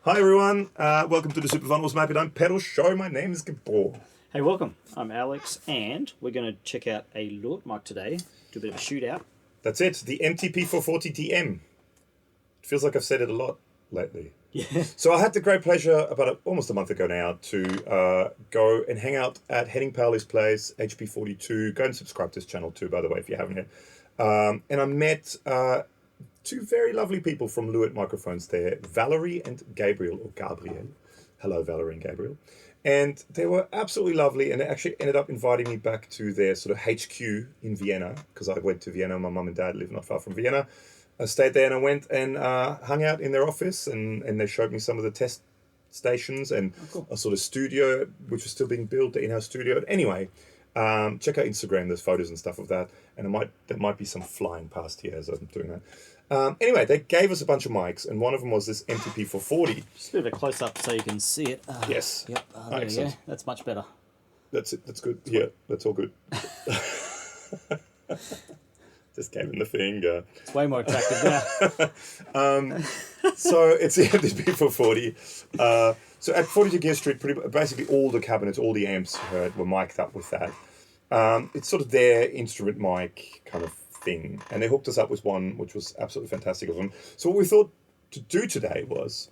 Hi everyone, welcome to the Super Fun Awesome Happy Time pedal show. My name is Gabor. Hey, welcome. I'm Alex, and we're going to check out a Lewitt mic today, do a bit of a shootout. That's it, the MTP440 DM. It feels like I've said it a lot lately. Yeah. So I had the great pleasure about almost a month ago now to go and hang out at Hennings place, HP42. Go and subscribe to this channel too, by the way, if you haven't yet. And I met two very lovely people from Lewitt Microphones there, Valerie and Gabriel, or Gabriel. Hello, Valerie and Gabriel. And they were absolutely lovely, and they actually ended up inviting me back to their sort of HQ in Vienna, because I went to Vienna. My mum and dad live not far from Vienna. I stayed there and I went and hung out in their office, and they showed me some of the test stations and a sort of studio, which was still being built, the in-house studio. Anyway, check out Instagram, there's photos and stuff of that, and there might be some flying past here as I'm doing that. Anyway, they gave us a bunch of mics, and one of them was this MTP440. Just a bit of a close-up so you can see it. Yes. Yep, there we go. That's much better. That's it. That's good. Yeah, that's all good. Just gave him the finger. It's way more attractive now. So it's the MTP440. So at 42 Gear Street, basically all the cabinets, all the amps you heard were mic'd up with that. It's sort of their instrument mic kind of thing, and they hooked us up with one which was absolutely fantastic of them. So what we thought to do today was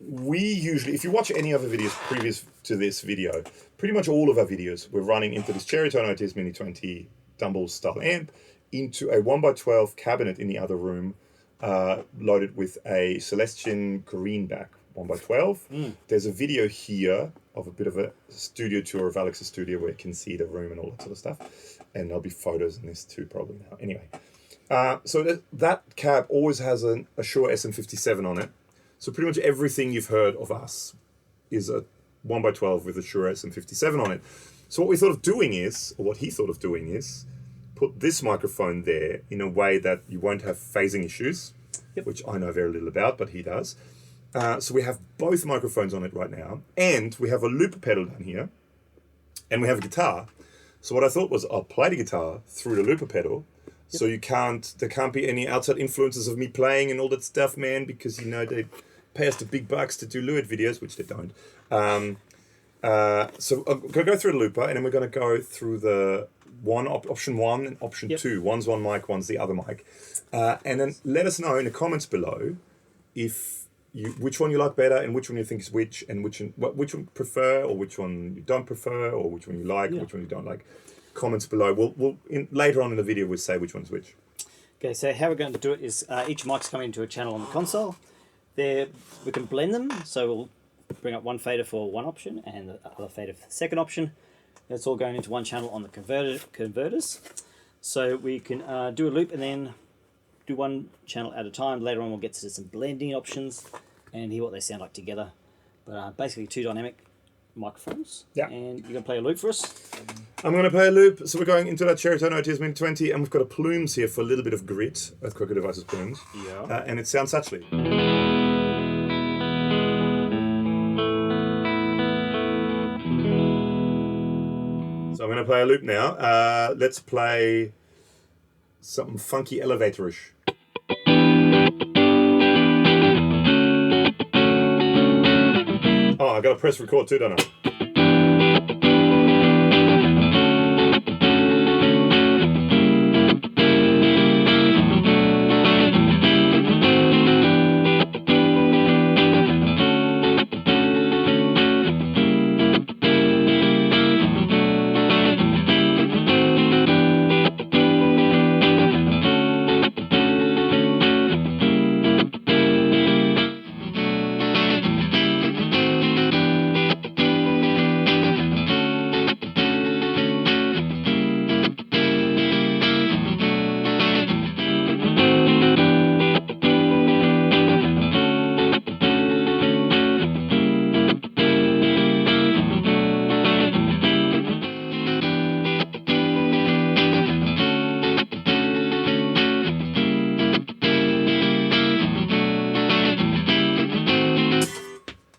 we usually, if you watch any other videos previous to this video, pretty much all of our videos we're running into this Cherry Tone ITS Mini 20 Dumble style amp into a 1x12 cabinet in the other room, loaded with a Celestion Greenback 1x12. There's a video here of a bit of a studio tour of Alex's studio where you can see the room and all that sort of stuff. And there'll be photos in this too probably now. Anyway, so that cab always has a Shure SM57 on it. So pretty much everything you've heard of us is a 1x12 with a Shure SM57 on it. So what we thought of doing is, or what he thought of doing is, put this microphone there in a way that you won't have phasing issues, which I know very little about, but he does. So we have both microphones on it right now, and we have a loop pedal down here, and we have a guitar. So what I thought was I'll play the guitar through the looper pedal, so there can't be any outside influences of me playing and all that stuff, man, because you know they pay us the big bucks to do Lewitt videos, which they don't. So I'm going to go through the looper, and then we're going to go through the option one and option two. One's one mic, one's the other mic, and then let us know in the comments below which one you like better and which one you think is which, and which one you prefer, or which one you don't prefer, or which one you like, which one you don't like. Comments below. Later on in the video we'll say which one's which. Okay, so how we're going to do it is each mic's coming into a channel on the console. There we can blend them, so we'll bring up one fader for one option and the other fader for the second option. That's all going into one channel on the converters. So we can do a loop and then do one channel at a time. Later on we'll get to some blending options and hear what they sound like together. But basically two dynamic microphones. Yeah. And you're going to play a loop for us? I'm going to play a loop. So we're going into that Cherry Tone ITS Mini 20, and we've got a plumes here for a little bit of grit. Crooked Devices plumes. Yeah. And it sounds suchly. So I'm going to play a loop now. Let's play something funky elevatorish. Oh, I got to press record too, don't I?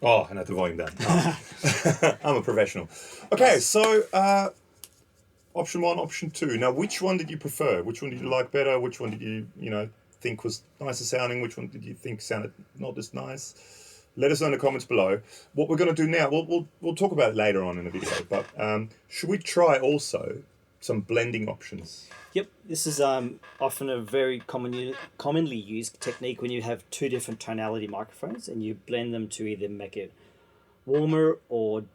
Oh, and I had the volume down. Oh. I'm a professional. Okay, so option one, option two. Now, which one did you prefer? Which one did you like better? Which one did you think was nicer sounding? Which one did you think sounded not as nice? Let us know in the comments below. What we're going to do now, we'll talk about it later on in the video, but should we try also some blending options? Yep, this is often a very commonly used technique when you have two different tonality microphones and you blend them to either make it warmer or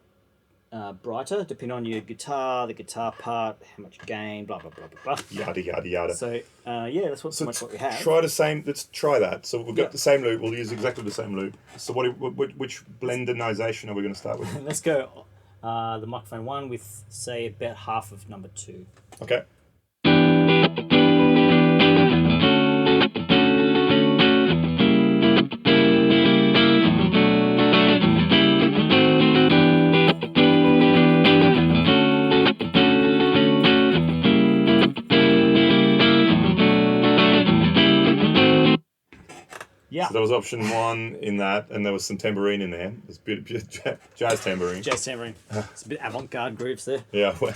brighter, depending on your guitar, the guitar part, how much gain, blah blah blah blah blah. Yada yada yada. So yeah, that's pretty much what we have. Try the same. Let's try that. So we've got the same loop. We'll use exactly the same loop. So which blenderization are we going to start with? Let's go the microphone 1 with say about half of number 2. Okay. Yeah. So that was option 1 in that, and there was some tambourine in there. It's a bit jazz tambourine. Jazz tambourine. It's a bit avant-garde grooves there. Yeah. Well.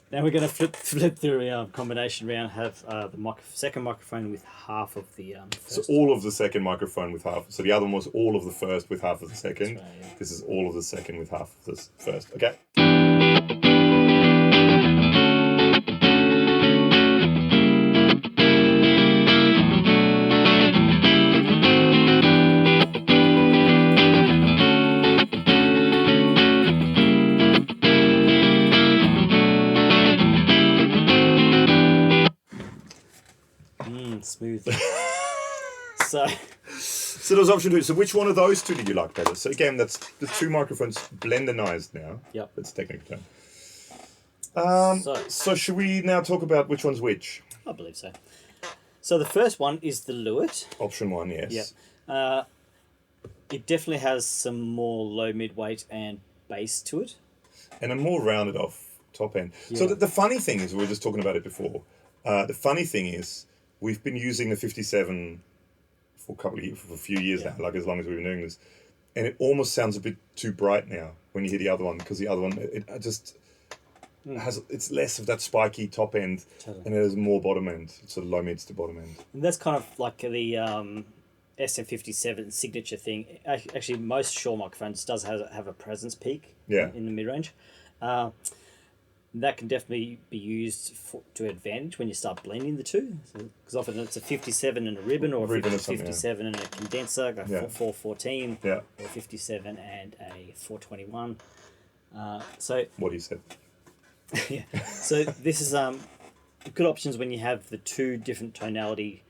Now we're going to flip through our combination round. Have the second microphone with half of the first. So all of the second microphone with half. So the other one was all of the first with half of the second. Right, yeah. This is all of the second with half of the first. Okay. Smooth. So there's option 2. So which one of those two did you like better? So again, that's the two microphones blenderized now. Yep. That's technical term. So should we now talk about which one's which? I believe so. So the first one is the Lewitt. Option 1, yes. Yep. It definitely has some more low mid-weight and bass to it. And a more rounded off top end. Yeah. So the funny thing is, we were just talking about it before. The funny thing is, we've been using the 57 for a few years now, like as long as we've been doing this, and it almost sounds a bit too bright now when you hear the other one, because the other one it's less of that spiky top end, and it has more bottom end, sort of low mids to bottom end. And that's kind of like the SM57 signature thing. Actually, most Shure microphones does have a presence peak in the mid range. That can definitely be used to advantage when you start blending the two. Because often it's a 57 and a ribbon, or a 57 and a condenser, like a 414, or a 57 and a 421. So what he said. Yeah. So this is good options when you have the two different tonality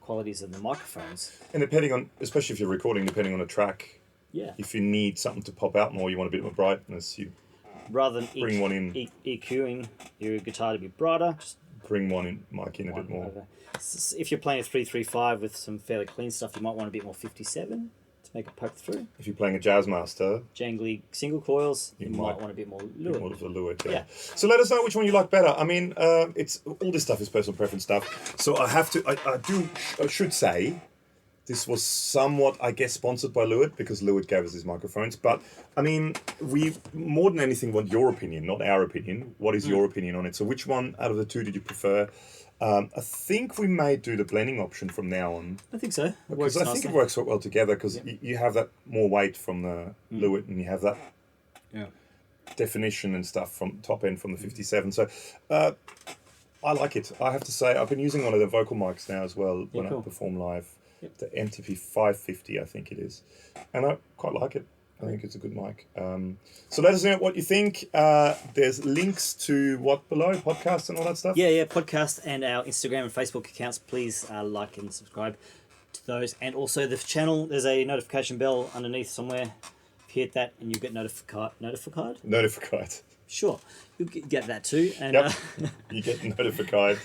qualities of the microphones. And depending on, especially if you're recording, depending on a track, if you need something to pop out more, you want a bit more brightness, you rather than bring one in. EQing your guitar to be brighter, just bring one in, mic in a bit more. If you're playing a 335 with some fairly clean stuff, you might want a bit more 57 to make it poke through. If you're playing a Jazzmaster, jangly single coils, you might want a bit more Lewitt. More of the Lewitt, yeah. So let us know which one you like better. I mean, it's all this stuff is personal preference stuff. So I should say, this was somewhat, I guess, sponsored by Lewitt, because Lewitt gave us these microphones. But, I mean, we more than anything want your opinion, not our opinion. What is your opinion on it? So which one out of the two did you prefer? I think we may do the blending option from now on. I think so. Because I think it works quite well together, because you have that more weight from the Lewitt, and you have that definition and stuff from top end from the 57. So I like it. I have to say, I've been using one of the vocal mics now as well when I perform live. The MTP440, I think it is. And I quite like it. I think it's a good mic. So let us know what you think. There's links to what below? Podcasts and all that stuff? Yeah, podcast and our Instagram and Facebook accounts. Please like and subscribe to those. And also the channel, there's a notification bell underneath somewhere. If you hit that and you get notified. Notified. Sure. You'll get that too. And, you get notified.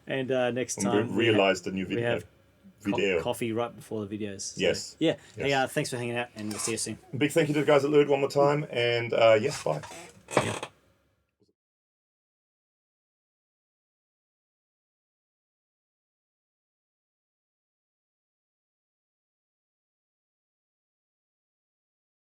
And next time we realised a new video. Coffee right before the videos. So, yes. Yeah. Hey, thanks for hanging out, and we'll see you soon. Big thank you to the guys at Lewitt one more time, and yes, bye. Yeah.